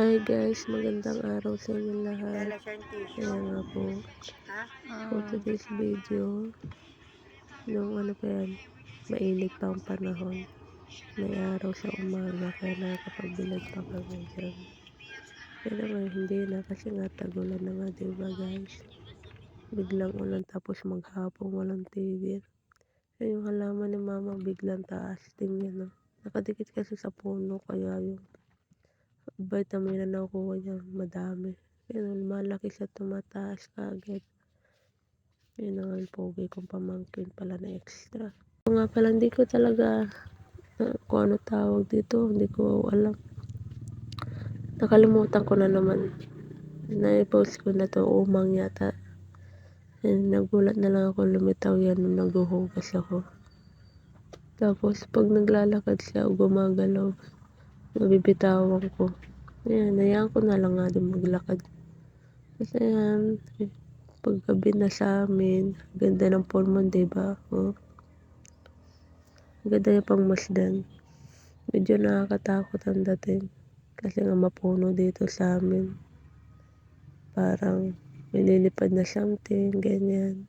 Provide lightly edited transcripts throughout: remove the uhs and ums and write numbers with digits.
Hi guys, magandang araw sa inyong lahat. Kaya nga po, for today's video, nung ano pa yan, mainit pa ang panahon. May araw sa umaga kaya nakakapagbilad pa kami dyan. Pero ngayon hindi na kasi nga tagulan na nga, diba guys? Biglang ulan tapos maghapong walang tigil. Kaya yung halaman ni mama biglang taas. Tingnan no. Nakadikit kasi sa puno kaya yung vitamin na nakukuha niya madami. Ganun, malaki siya tumataas kaagad. Yun na nga yung pogi kong pamangkin pala na extra. O nga pala, hindi ko talaga kung ano tawag dito, hindi ko alam. Nakalimutan ko na naman. Na-post ko na to, umang yata. And nagulat na lang ako, lumitaw yan nung naghuhugas ako. Tapos pag naglalakad siya o gumagalaw, nabibitawan ko. Ayan, hayaan ko na lang nga din maglakad. Kasi yan, paggabi na sa amin, ganda ng pulmon, diba? Oh, ganda niya pang masdan. Medyo nakakatakot ang dating. Kasi nga mapuno dito sa amin. Parang may lilipad na something, ganyan.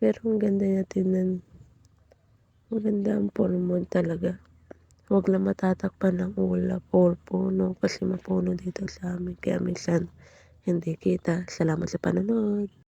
Pero ang ganda niya tingnan. Maganda ang pulmon talaga. Huwag lang matatakpan ng ulap or puno kasi mapuno dito sa amin. Kaya minsan hindi kita. Salamat sa panonood.